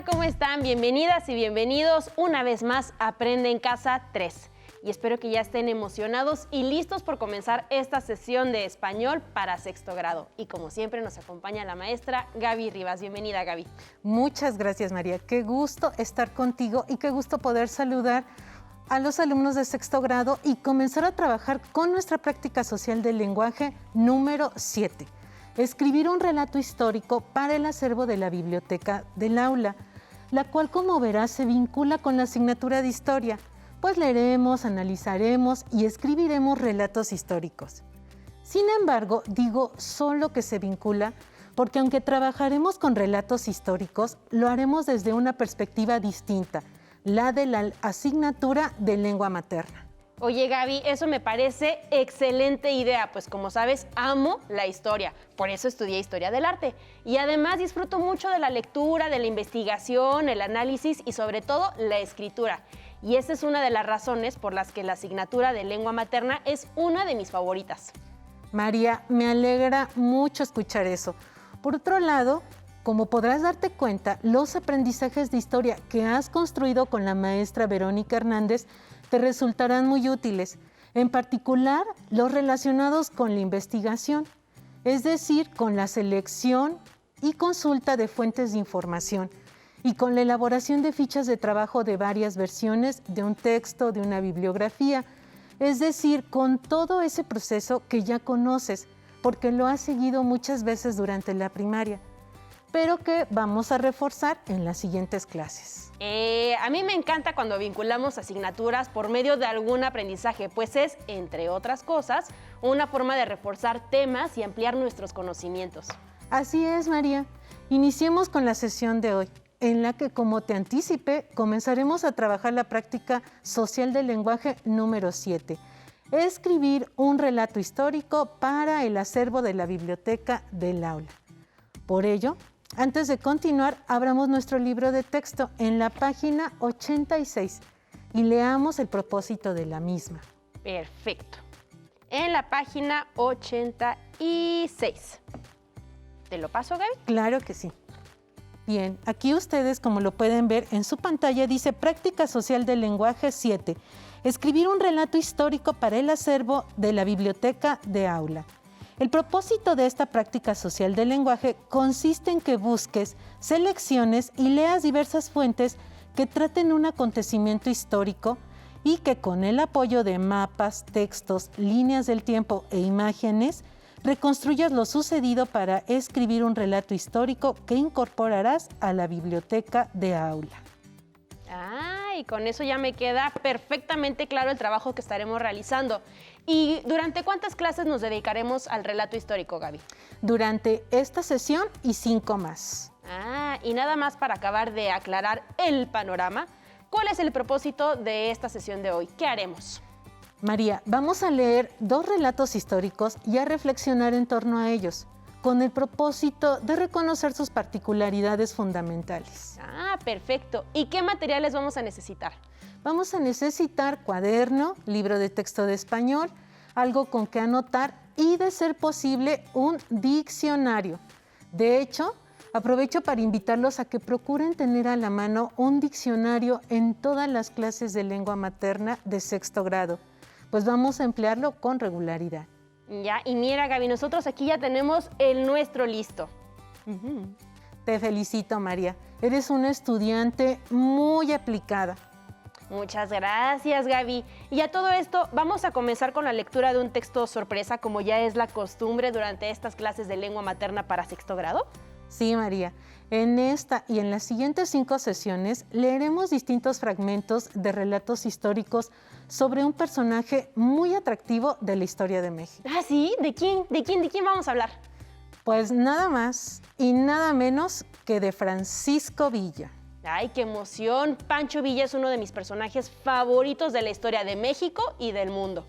Hola, ¿cómo están? Bienvenidas y bienvenidos una vez más a Aprende en Casa 3. Y espero que ya estén emocionados y listos por comenzar esta sesión de español para sexto grado. Y como siempre nos acompaña la maestra Gaby Rivas. Bienvenida, Gaby. Muchas gracias, María. Qué gusto estar contigo y qué gusto poder saludar a los alumnos de sexto grado y comenzar a trabajar con nuestra práctica social del lenguaje número 7. Escribir un relato histórico para el acervo de la biblioteca del aula, la cual, como verás, se vincula con la asignatura de historia, pues leeremos, analizaremos y escribiremos relatos históricos. Sin embargo, digo solo que se vincula porque aunque trabajaremos con relatos históricos, lo haremos desde una perspectiva distinta, la de la asignatura de lengua materna. Oye, Gaby, eso me parece excelente idea, pues como sabes, amo la historia, por eso estudié Historia del Arte. Y además disfruto mucho de la lectura, de la investigación, el análisis y sobre todo la escritura. Y esa es una de las razones por las que la asignatura de lengua materna es una de mis favoritas. María, me alegra mucho escuchar eso. Por otro lado, como podrás darte cuenta, los aprendizajes de historia que has construido con la maestra Verónica Hernández te resultarán muy útiles, en particular los relacionados con la investigación, es decir, con la selección y consulta de fuentes de información y con la elaboración de fichas de trabajo de varias versiones de un texto, de una bibliografía, es decir, con todo ese proceso que ya conoces, porque lo has seguido muchas veces durante la primaria, pero que vamos a reforzar en las siguientes clases. A mí me encanta cuando vinculamos asignaturas por medio de algún aprendizaje, pues es, entre otras cosas, una forma de reforzar temas y ampliar nuestros conocimientos. Así es, María. Iniciemos con la sesión de hoy, en la que, como te anticipé, comenzaremos a trabajar la práctica social del lenguaje número 7. Escribir un relato histórico para el acervo de la biblioteca del aula. Por ello, antes de continuar, abramos nuestro libro de texto en la página 86 y leamos el propósito de la misma. Perfecto. En la página 86. ¿Te lo paso, Gaby? Claro que sí. Bien, aquí ustedes, como lo pueden ver en su pantalla, dice Práctica Social del Lenguaje 7. Escribir un relato histórico para el acervo de la biblioteca de aula. El propósito de esta práctica social del lenguaje consiste en que busques, selecciones y leas diversas fuentes que traten un acontecimiento histórico y que con el apoyo de mapas, textos, líneas del tiempo e imágenes, reconstruyas lo sucedido para escribir un relato histórico que incorporarás a la biblioteca de aula. Y con eso ya me queda perfectamente claro el trabajo que estaremos realizando. ¿Y durante cuántas clases nos dedicaremos al relato histórico, Gaby? Durante esta sesión y 5 más. Y nada más para acabar de aclarar el panorama, ¿cuál es el propósito de esta sesión de hoy? ¿Qué haremos? María, vamos a leer 2 relatos históricos y a reflexionar en torno a ellos, con el propósito de reconocer sus particularidades fundamentales. Perfecto. ¿Y qué materiales vamos a necesitar? Vamos a necesitar cuaderno, libro de texto de español, algo con que anotar y, de ser posible, un diccionario. De hecho, aprovecho para invitarlos a que procuren tener a la mano un diccionario en todas las clases de lengua materna de sexto grado, pues vamos a emplearlo con regularidad. Y mira, Gaby, nosotros aquí ya tenemos el nuestro listo. Te felicito, María. Eres una estudiante muy aplicada. Muchas gracias, Gaby. Y a todo esto, vamos a comenzar con la lectura de un texto sorpresa, como ya es la costumbre durante estas clases de lengua materna para sexto grado. Sí, María. En esta y en las siguientes 5 sesiones leeremos distintos fragmentos de relatos históricos sobre un personaje muy atractivo de la historia de México. ¿Sí? ¿De quién? ¿De quién vamos a hablar? Pues nada más y nada menos que de Francisco Villa. ¡Qué emoción! Pancho Villa es uno de mis personajes favoritos de la historia de México y del mundo.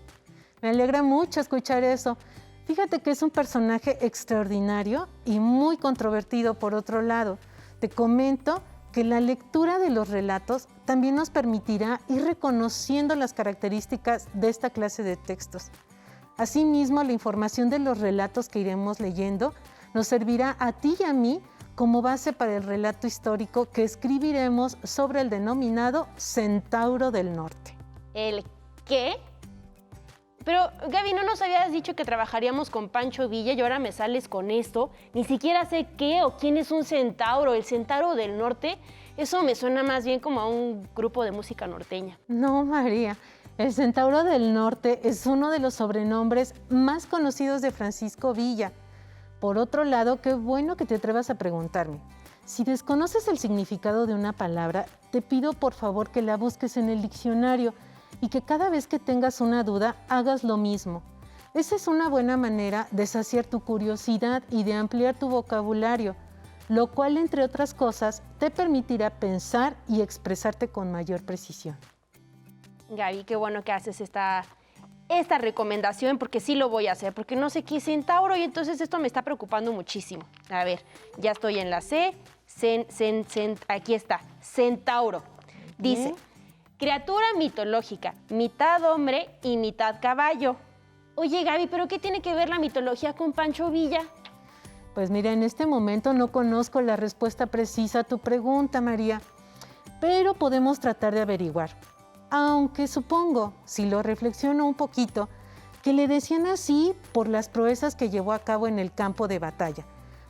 Me alegra mucho escuchar eso. Fíjate que es un personaje extraordinario y muy controvertido por otro lado. Te comento que la lectura de los relatos también nos permitirá ir reconociendo las características de esta clase de textos. Asimismo, la información de los relatos que iremos leyendo nos servirá a ti y a mí como base para el relato histórico que escribiremos sobre el denominado Centauro del Norte. ¿El qué? Pero, Gaby, ¿no nos habías dicho que trabajaríamos con Pancho Villa y ahora me sales con esto? Ni siquiera sé qué o quién es un centauro. ¿El Centauro del Norte? Eso me suena más bien como a un grupo de música norteña. No, María. El Centauro del Norte es uno de los sobrenombres más conocidos de Francisco Villa. Por otro lado, qué bueno que te atrevas a preguntarme. Si desconoces el significado de una palabra, te pido por favor que la busques en el diccionario y que cada vez que tengas una duda hagas lo mismo. Esa es una buena manera de saciar tu curiosidad y de ampliar tu vocabulario, lo cual, entre otras cosas, te permitirá pensar y expresarte con mayor precisión. Gaby, qué bueno que haces esta recomendación, porque sí lo voy a hacer, porque no sé qué es centauro y entonces esto me está preocupando muchísimo. A ver, ya estoy en la C, aquí está, centauro. Dice, Bien. criatura mitológica, mitad hombre y mitad caballo. Oye, Gaby, ¿pero qué tiene que ver la mitología con Pancho Villa? Pues mira, en este momento no conozco la respuesta precisa a tu pregunta, María, pero podemos tratar de averiguar. Aunque supongo, si lo reflexiono un poquito, que le decían así por las proezas que llevó a cabo en el campo de batalla,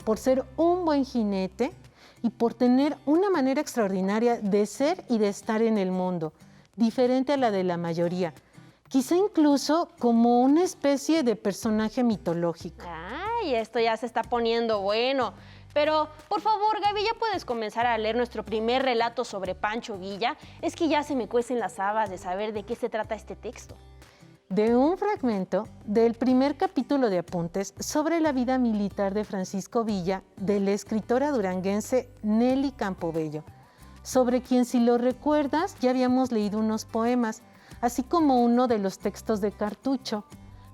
por ser un buen jinete y por tener una manera extraordinaria de ser y de estar en el mundo, diferente a la de la mayoría, quizá incluso como una especie de personaje mitológico. Ay, esto ya se está poniendo bueno. Pero, por favor, Gaby, ¿ya puedes comenzar a leer nuestro primer relato sobre Pancho Villa? Es que ya se me cuecen las habas de saber de qué se trata este texto. De un fragmento del primer capítulo de apuntes sobre la vida militar de Francisco Villa, de la escritora duranguense Nelly Campobello, sobre quien, si lo recuerdas, ya habíamos leído unos poemas, así como uno de los textos de Cartucho,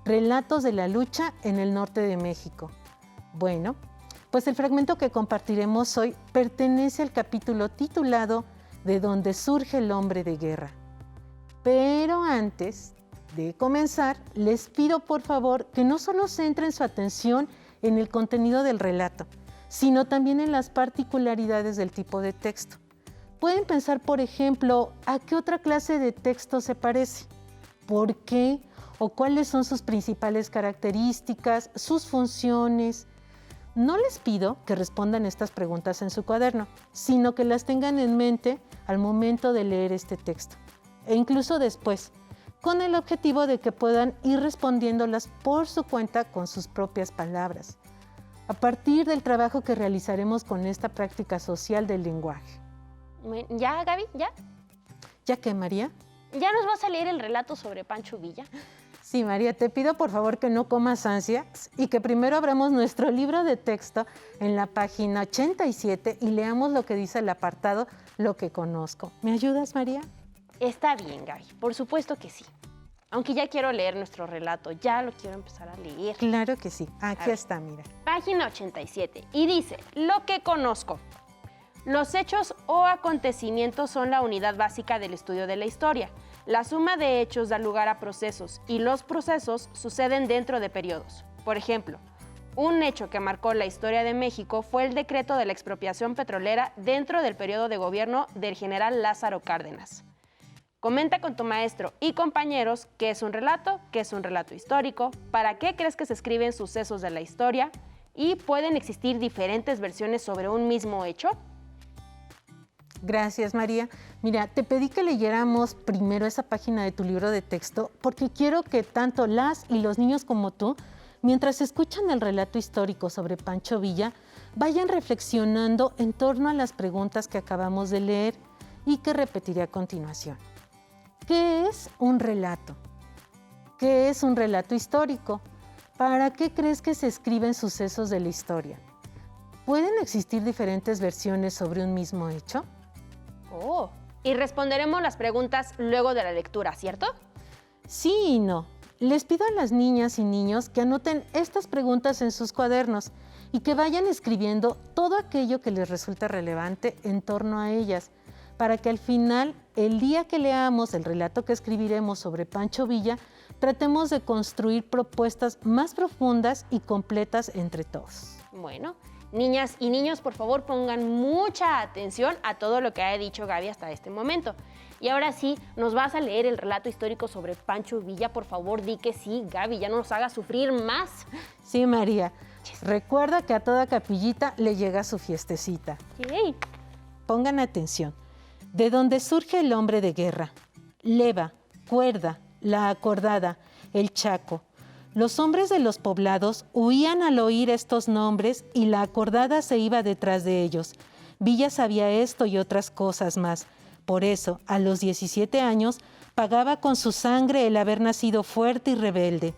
Relatos de la lucha en el norte de México. Bueno, pues el fragmento que compartiremos hoy pertenece al capítulo titulado De donde surge el hombre de guerra. Pero antes de comenzar, les pido por favor que no solo centren su atención en el contenido del relato, sino también en las particularidades del tipo de texto. Pueden pensar, por ejemplo, a qué otra clase de texto se parece, por qué o cuáles son sus principales características, sus funciones. No les pido que respondan estas preguntas en su cuaderno, sino que las tengan en mente al momento de leer este texto, e incluso después, con el objetivo de que puedan ir respondiéndolas por su cuenta con sus propias palabras, a partir del trabajo que realizaremos con esta práctica social del lenguaje. ¿Ya, Gaby? ¿Ya? ¿Ya qué, María? ¿Ya nos vas a leer el relato sobre Pancho Villa? Sí, María, te pido por favor que no comas ansias y que primero abramos nuestro libro de texto en la página 87 y leamos lo que dice el apartado Lo que conozco. ¿Me ayudas, María? Está bien, Gaby, por supuesto que sí. Aunque ya quiero leer nuestro relato, ya lo quiero empezar a leer. Claro que sí, aquí está, mira. Página 87, y dice, lo que conozco. Los hechos o acontecimientos son la unidad básica del estudio de la historia. La suma de hechos da lugar a procesos, y los procesos suceden dentro de periodos. Por ejemplo, un hecho que marcó la historia de México fue el decreto de la expropiación petrolera dentro del periodo de gobierno del general Lázaro Cárdenas. Comenta con tu maestro y compañeros qué es un relato histórico, para qué crees que se escriben sucesos de la historia y pueden existir diferentes versiones sobre un mismo hecho. Gracias, María. Mira, te pedí que leyéramos primero esa página de tu libro de texto porque quiero que tanto las y los niños como tú, mientras escuchan el relato histórico sobre Pancho Villa, vayan reflexionando en torno a las preguntas que acabamos de leer y que repetiré a continuación. ¿Qué es un relato? ¿Qué es un relato histórico? ¿Para qué crees que se escriben sucesos de la historia? ¿Pueden existir diferentes versiones sobre un mismo hecho? Oh, y responderemos las preguntas luego de la lectura, ¿cierto? Sí y no. Les pido a las niñas y niños que anoten estas preguntas en sus cuadernos y que vayan escribiendo todo aquello que les resulta relevante en torno a ellas, para que al final, el día que leamos el relato que escribiremos sobre Pancho Villa, tratemos de construir propuestas más profundas y completas entre todos. Bueno, Niñas y niños, por favor, pongan mucha atención a todo lo que ha dicho Gaby hasta este momento. Y ahora sí, nos vas a leer el relato histórico sobre Pancho Villa. Por favor, di que sí, Gaby, ya no nos haga sufrir más. Sí, María. Recuerda que a toda capillita le llega su fiestecita. Yay. Pongan atención. De donde surge el hombre de guerra. Leva, Cuerda, La Acordada, El Chaco. Los hombres de los poblados huían al oír estos nombres y La Acordada se iba detrás de ellos. Villa sabía esto y otras cosas más. Por eso, a los 17 años, pagaba con su sangre el haber nacido fuerte y rebelde.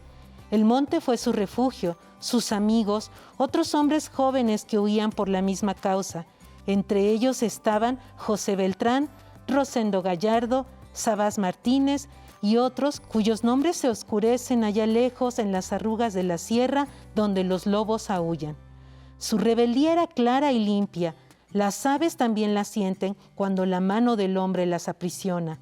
El monte fue su refugio, sus amigos, otros hombres jóvenes que huían por la misma causa. Entre ellos estaban José Beltrán, Rosendo Gallardo, Sabás Martínez y otros cuyos nombres se oscurecen allá lejos en las arrugas de la sierra donde los lobos aúllan. Su rebeldía era clara y limpia. Las aves también la sienten cuando la mano del hombre las aprisiona.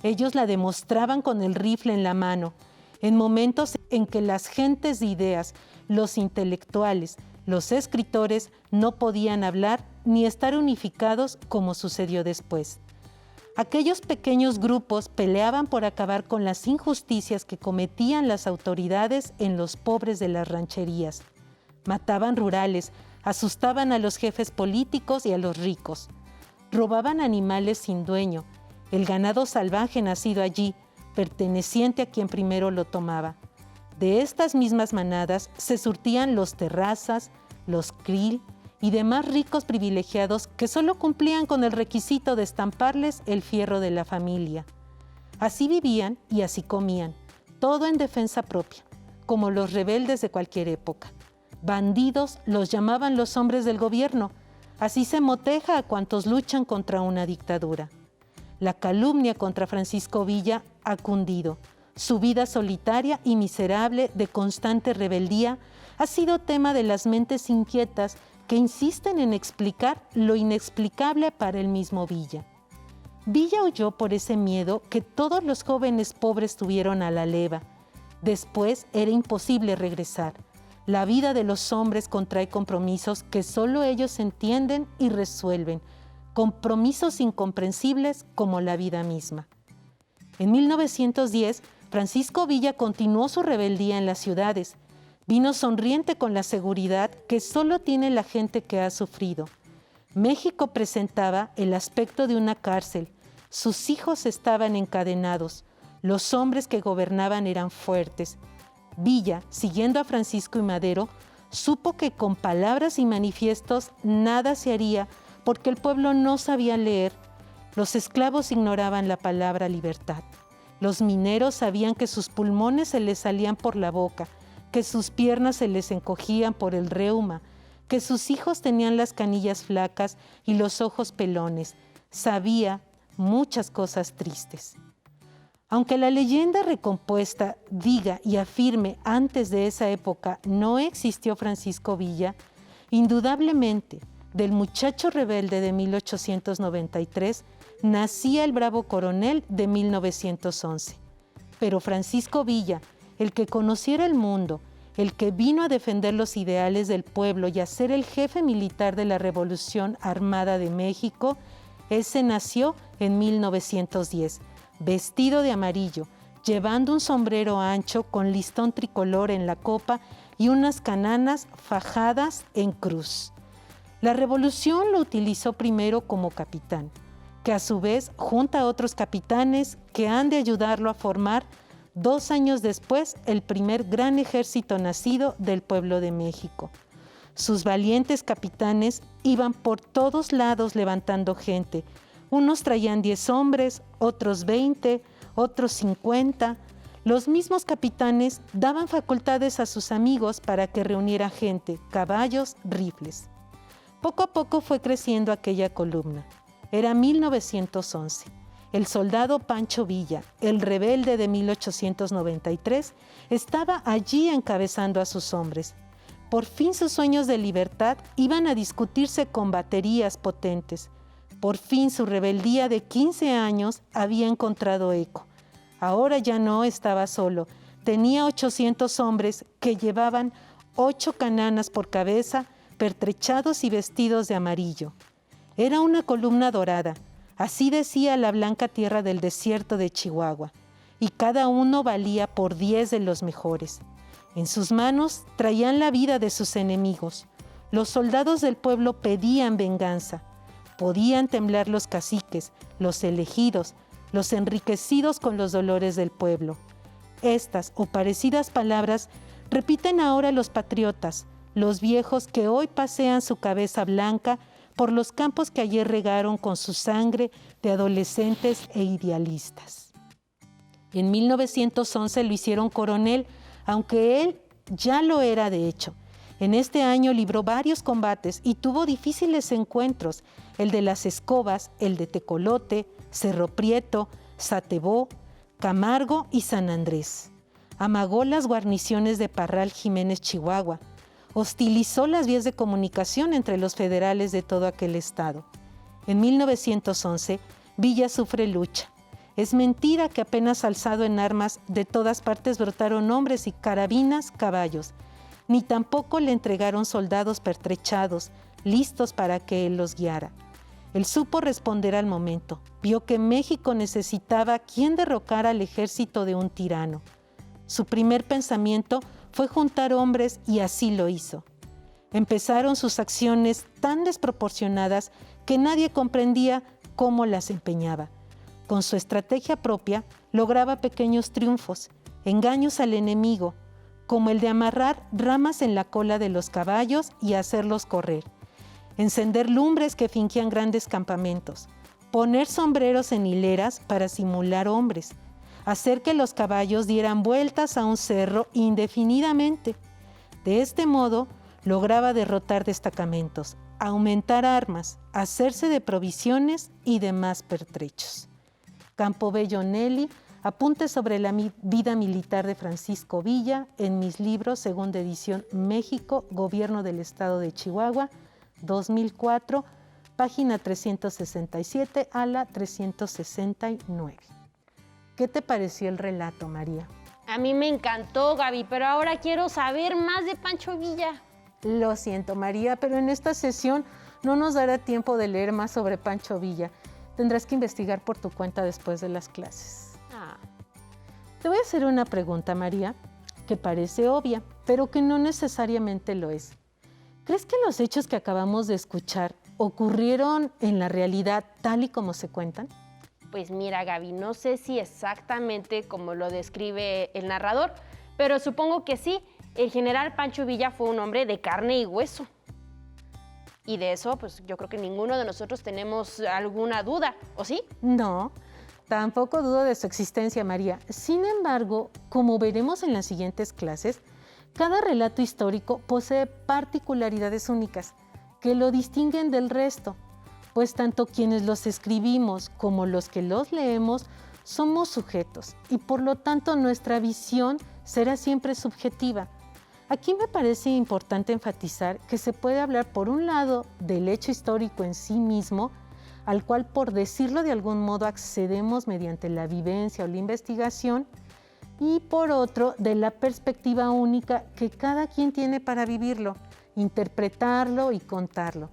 Ellos la demostraban con el rifle en la mano, en momentos en que las gentes de ideas, los intelectuales, los escritores no podían hablar ni estar unificados como sucedió después. Aquellos pequeños grupos peleaban por acabar con las injusticias que cometían las autoridades en los pobres de las rancherías. Mataban rurales, asustaban a los jefes políticos y a los ricos. Robaban animales sin dueño, el ganado salvaje nacido allí, perteneciente a quien primero lo tomaba. De estas mismas manadas se surtían los terrazas, los krill y demás ricos privilegiados que solo cumplían con el requisito de estamparles el fierro de la familia. Así vivían y así comían, todo en defensa propia, como los rebeldes de cualquier época. Bandidos los llamaban los hombres del gobierno, así se moteja a cuantos luchan contra una dictadura. La calumnia contra Francisco Villa ha cundido. Su vida solitaria y miserable de constante rebeldía ha sido tema de las mentes inquietas que insisten en explicar lo inexplicable para el mismo Villa. Villa huyó por ese miedo que todos los jóvenes pobres tuvieron a la leva. Después era imposible regresar. La vida de los hombres contrae compromisos que solo ellos entienden y resuelven, compromisos incomprensibles como la vida misma. En 1910, Francisco Villa continuó su rebeldía en las ciudades. Vino sonriente con la seguridad que solo tiene la gente que ha sufrido. México presentaba el aspecto de una cárcel. Sus hijos estaban encadenados. Los hombres que gobernaban eran fuertes. Villa, siguiendo a Francisco y Madero, supo que con palabras y manifiestos nada se haría porque el pueblo no sabía leer. Los esclavos ignoraban la palabra libertad. Los mineros sabían que sus pulmones se les salían por la boca, que sus piernas se les encogían por el reuma, que sus hijos tenían las canillas flacas y los ojos pelones. Sabía muchas cosas tristes. Aunque la leyenda recompuesta diga y afirme antes de esa época no existió Francisco Villa, indudablemente del muchacho rebelde de 1893 nacía el bravo coronel de 1911. Pero Francisco Villa, el que conociera el mundo, el que vino a defender los ideales del pueblo y a ser el jefe militar de la Revolución Armada de México, ese nació en 1910, vestido de amarillo, llevando un sombrero ancho con listón tricolor en la copa y unas cananas fajadas en cruz. La Revolución lo utilizó primero como capitán, que a su vez junta a otros capitanes que han de ayudarlo a formar 2 años después el primer gran ejército nacido del pueblo de México. Sus valientes capitanes iban por todos lados levantando gente. Unos traían 10 hombres, otros 20, otros 50. Los mismos capitanes daban facultades a sus amigos para que reuniera gente, caballos, rifles. Poco a poco fue creciendo aquella columna. Era 1911. El soldado Pancho Villa, el rebelde de 1893, estaba allí encabezando a sus hombres. Por fin sus sueños de libertad iban a discutirse con baterías potentes. Por fin su rebeldía de 15 años había encontrado eco. Ahora ya no estaba solo. Tenía 800 hombres que llevaban 8 cananas por cabeza, pertrechados y vestidos de amarillo. Era una columna dorada, así decía la blanca tierra del desierto de Chihuahua, y cada uno valía por 10 de los mejores. En sus manos traían la vida de sus enemigos. Los soldados del pueblo pedían venganza. Podían temblar los caciques, los elegidos, los enriquecidos con los dolores del pueblo. Estas o parecidas palabras repiten ahora los patriotas, los viejos que hoy pasean su cabeza blanca por los campos que ayer regaron con su sangre de adolescentes e idealistas. En 1911 lo hicieron coronel, aunque él ya lo era de hecho. En este año libró varios combates y tuvo difíciles encuentros, el de Las Escobas, el de Tecolote, Cerro Prieto, Satebó, Camargo y San Andrés. Amagó las guarniciones de Parral Jiménez, Chihuahua. Hostilizó las vías de comunicación entre los federales de todo aquel estado. En 1911, Villa sufre lucha. Es mentira que apenas alzado en armas, de todas partes brotaron hombres y carabinas, caballos. Ni tampoco le entregaron soldados pertrechados, listos para que él los guiara. Él supo responder al momento. Vio que México necesitaba quien derrocara al ejército de un tirano. Su primer pensamiento fue juntar hombres y así lo hizo. Empezaron sus acciones tan desproporcionadas que nadie comprendía cómo las empeñaba. Con su estrategia propia lograba pequeños triunfos, engaños al enemigo, como el de amarrar ramas en la cola de los caballos y hacerlos correr, encender lumbres que fingían grandes campamentos, poner sombreros en hileras para simular hombres, hacer que los caballos dieran vueltas a un cerro indefinidamente. De este modo, lograba derrotar destacamentos, aumentar armas, hacerse de provisiones y demás pertrechos. Campobello Nelly, apuntes sobre la vida militar de Francisco Villa en mis libros, segunda edición, México, Gobierno del Estado de Chihuahua, 2004, página 367 a la 369. ¿Qué te pareció el relato, María? A mí me encantó, Gaby, pero ahora quiero saber más de Pancho Villa. Lo siento, María, pero en esta sesión no nos dará tiempo de leer más sobre Pancho Villa. Tendrás que investigar por tu cuenta después de las clases. Te voy a hacer una pregunta, María, que parece obvia, pero que no necesariamente lo es. ¿Crees que los hechos que acabamos de escuchar ocurrieron en la realidad tal y como se cuentan? Pues mira, Gaby, no sé si exactamente como lo describe el narrador, pero supongo que sí. El general Pancho Villa fue un hombre de carne y hueso. Y de eso, pues yo creo que ninguno de nosotros tenemos alguna duda, ¿o sí? No, tampoco dudo de su existencia, María. Sin embargo, como veremos en las siguientes clases, cada relato histórico posee particularidades únicas que lo distinguen del resto, pues tanto quienes los escribimos como los que los leemos somos sujetos y por lo tanto nuestra visión será siempre subjetiva. Aquí me parece importante enfatizar que se puede hablar por un lado del hecho histórico en sí mismo, al cual por decirlo de algún modo accedemos mediante la vivencia o la investigación, y por otro de la perspectiva única que cada quien tiene para vivirlo, interpretarlo y contarlo.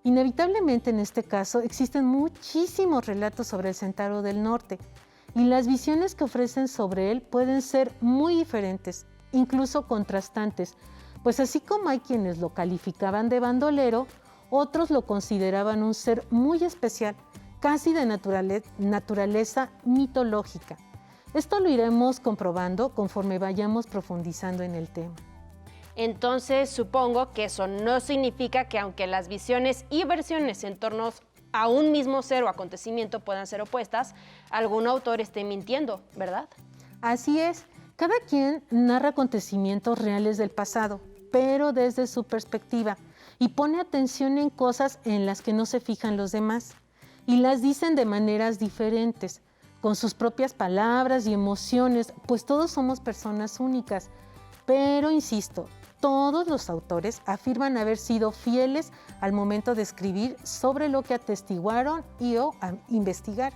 Inevitablemente en este caso existen muchísimos relatos sobre el Centauro del Norte y las visiones que ofrecen sobre él pueden ser muy diferentes, incluso contrastantes, pues así como hay quienes lo calificaban de bandolero, otros lo consideraban un ser muy especial, casi de naturaleza mitológica. Esto lo iremos comprobando conforme vayamos profundizando en el tema. Entonces supongo que eso no significa que aunque las visiones y versiones en torno a un mismo ser o acontecimiento puedan ser opuestas, algún autor esté mintiendo, ¿verdad? Así es, cada quien narra acontecimientos reales del pasado, pero desde su perspectiva, y pone atención en cosas en las que no se fijan los demás, y las dicen de maneras diferentes, con sus propias palabras y emociones, pues todos somos personas únicas. Pero, insisto, todos los autores afirman haber sido fieles al momento de escribir sobre lo que atestiguaron o investigar.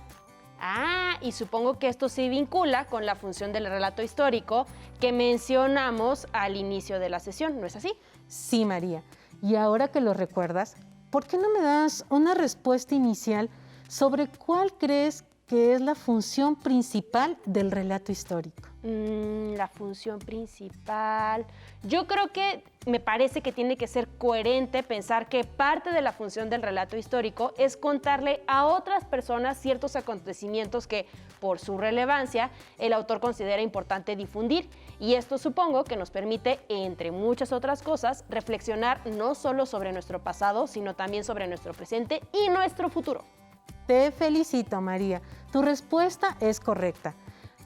Y supongo que esto se vincula con la función del relato histórico que mencionamos al inicio de la sesión, ¿no es así? Sí, María. Y ahora que lo recuerdas, ¿por qué no me das una respuesta inicial sobre cuál crees que es la función principal del relato histórico? La función principal. Yo creo que me parece que tiene que ser coherente pensar que parte de la función del relato histórico es contarle a otras personas ciertos acontecimientos que, por su relevancia, el autor considera importante difundir. Y esto supongo que nos permite, entre muchas otras cosas, reflexionar no solo sobre nuestro pasado, sino también sobre nuestro presente y nuestro futuro. Te felicito, María. Tu respuesta es correcta.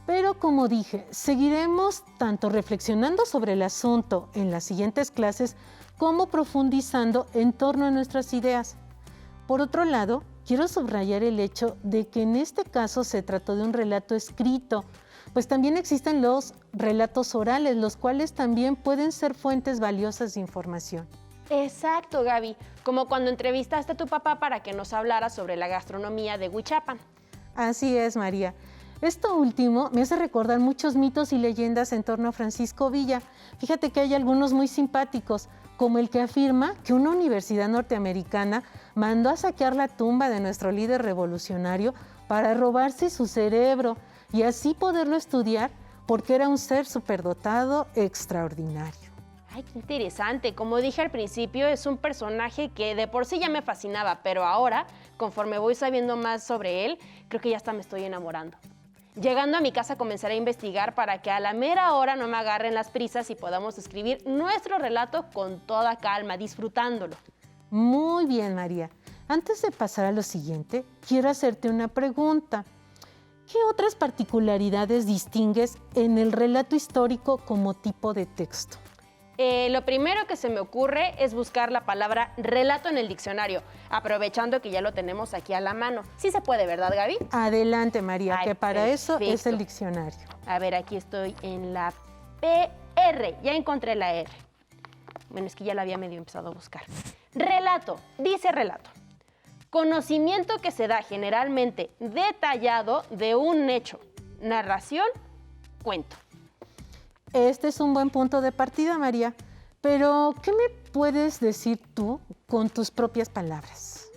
Pero como dije, seguiremos tanto reflexionando sobre el asunto en las siguientes clases como profundizando en torno a nuestras ideas. Por otro lado, quiero subrayar el hecho de que en este caso se trató de un relato escrito, pues también existen los relatos orales, los cuales también pueden ser fuentes valiosas de información. Exacto, Gaby, como cuando entrevistaste a tu papá para que nos hablara sobre la gastronomía de Huichapan. Así es, María. Esto último me hace recordar muchos mitos y leyendas en torno a Francisco Villa. Fíjate que hay algunos muy simpáticos, como el que afirma que una universidad norteamericana mandó a saquear la tumba de nuestro líder revolucionario para robarse su cerebro y así poderlo estudiar porque era un ser superdotado extraordinario. Ay, qué interesante. Como dije al principio, es un personaje que de por sí ya me fascinaba, pero ahora, conforme voy sabiendo más sobre él, creo que ya hasta me estoy enamorando. Llegando a mi casa comenzaré a investigar para que a la mera hora no me agarren las prisas y podamos escribir nuestro relato con toda calma, disfrutándolo. Muy bien, María. Antes de pasar a lo siguiente, quiero hacerte una pregunta. ¿Qué otras particularidades distingues en el relato histórico como tipo de texto? Lo primero que se me ocurre es buscar la palabra relato en el diccionario, aprovechando que ya lo tenemos aquí a la mano. Sí se puede, ¿verdad, Gaby? Adelante, María, Ay, que para perfecto. eso es el diccionario. A ver, aquí estoy en la PR. Ya encontré la R. Bueno, es que ya la había medio empezado a buscar. Relato, dice relato. Conocimiento que se da generalmente detallado de un hecho. Narración, cuento. Este es un buen punto de partida, María. Pero, ¿qué me puedes decir tú con tus propias palabras?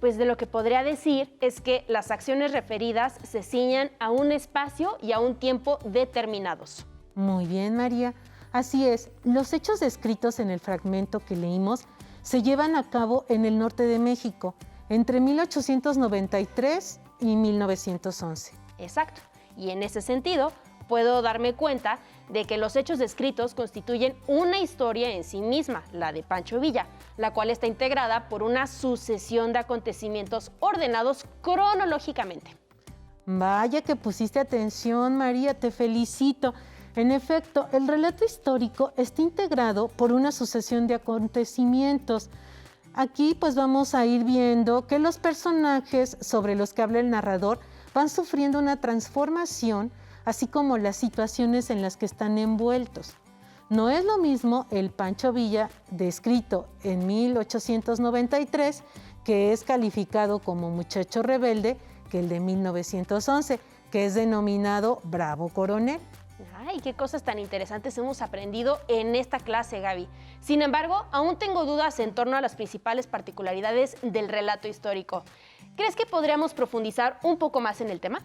Pues de lo que podría decir es que las acciones referidas se ciñan a un espacio y a un tiempo determinados. Muy bien, María. Así es, los hechos descritos en el fragmento que leímos se llevan a cabo en el norte de México, entre 1893 y 1911. Exacto. Y en ese sentido, puedo darme cuenta de que los hechos descritos constituyen una historia en sí misma, la de Pancho Villa, la cual está integrada por una sucesión de acontecimientos ordenados cronológicamente. Vaya que pusiste atención, María, te felicito. En efecto, el relato histórico está integrado por una sucesión de acontecimientos. Aquí pues vamos a ir viendo que los personajes sobre los que habla el narrador van sufriendo una transformación, así como las situaciones en las que están envueltos. No es lo mismo el Pancho Villa descrito en 1893, que es calificado como muchacho rebelde, que el de 1911, que es denominado Bravo Coronel. Ay, qué cosas tan interesantes hemos aprendido en esta clase, Gaby. Sin embargo, aún tengo dudas en torno a las principales particularidades del relato histórico. ¿Crees que podríamos profundizar un poco más en el tema?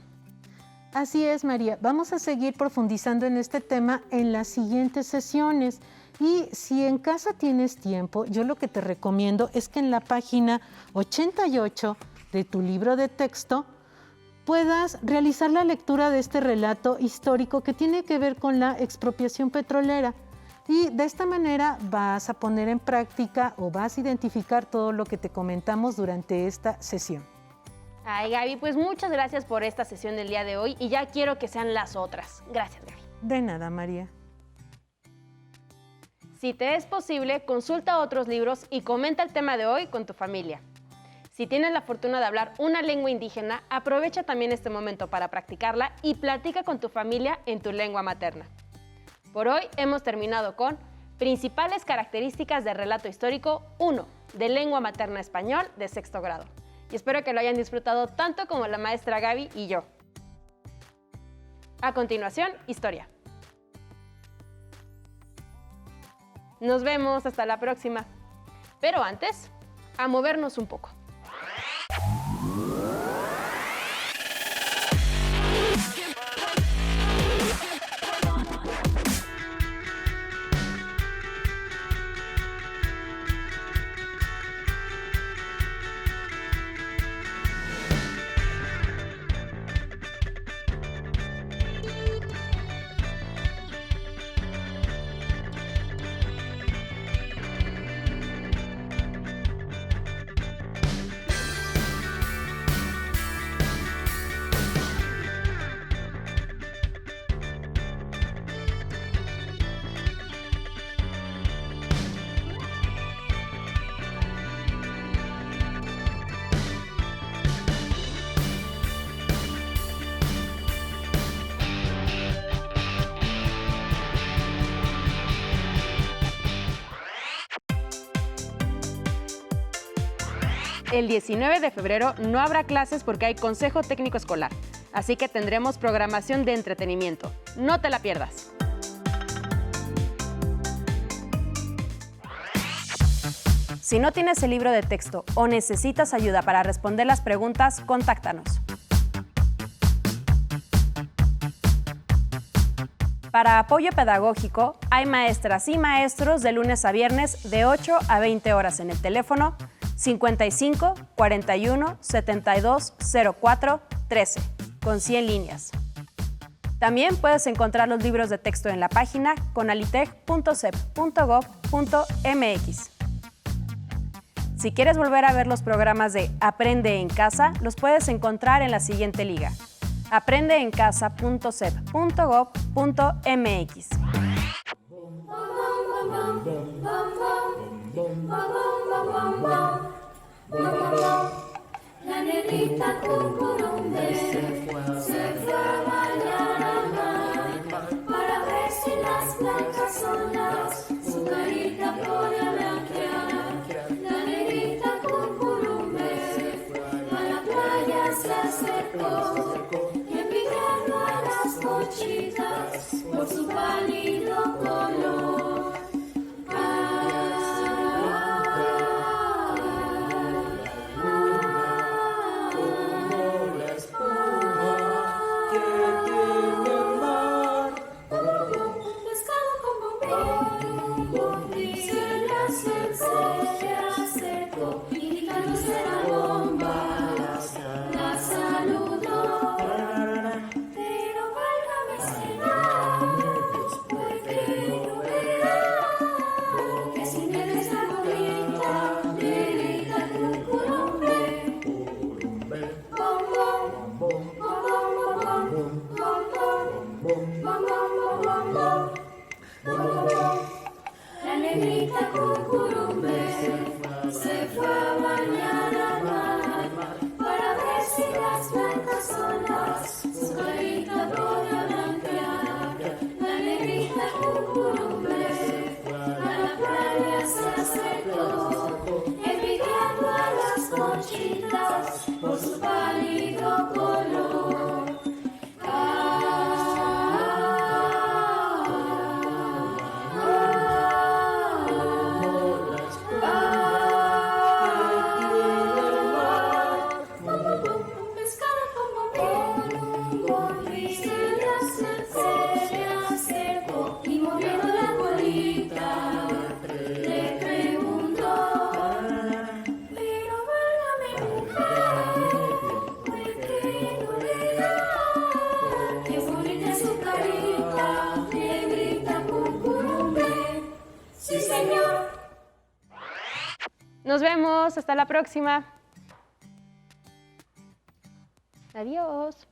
Así es, María. Vamos a seguir profundizando en este tema en las siguientes sesiones. Y si en casa tienes tiempo, yo lo que te recomiendo es que en la página 88 de tu libro de texto puedas realizar la lectura de este relato histórico que tiene que ver con la expropiación petrolera. Y de esta manera vas a poner en práctica o vas a identificar todo lo que te comentamos durante esta sesión. Ay, Gaby, pues muchas gracias por esta sesión del día de hoy y ya quiero que sean las otras. Gracias, Gaby. De nada, María. Si te es posible, consulta otros libros y comenta el tema de hoy con tu familia. Si tienes la fortuna de hablar una lengua indígena, aprovecha también este momento para practicarla y platica con tu familia en tu lengua materna. Por hoy hemos terminado con Principales características del relato histórico 1, de lengua materna español de sexto grado. Y espero que lo hayan disfrutado tanto como la maestra Gaby y yo. A continuación, historia. Nos vemos, hasta la próxima. Pero antes, a movernos un poco. El 19 de febrero no habrá clases porque hay Consejo Técnico Escolar, así que tendremos programación de entretenimiento. No te la pierdas. Si no tienes el libro de texto o necesitas ayuda para responder las preguntas, contáctanos. Para apoyo pedagógico, hay maestras y maestros de lunes a viernes de 8 a 20 horas en el teléfono 55 41 72 04 13, con 100 líneas. También puedes encontrar los libros de texto en la página conalitec.cep.gov.mx. Si quieres volver a ver los programas de Aprende en Casa, los puedes encontrar en la siguiente liga: aprendeencasa.cep.gov.mx. La negrita cucurumbe se fue a bañar al mar para ver si las blancas olas su carita podía blanquear. La negrita cucurumbe a la playa se acercó y envidiando a las conchitas por su pálido color. La negrita cucurumbe se fue a bañar al mar para ver si las blancas olas su carita podía blanquear. La negrita cucurumbe a la playa se acercó, envidiando a las conchitas por su pálido color. Nos vemos, hasta la próxima. Adiós.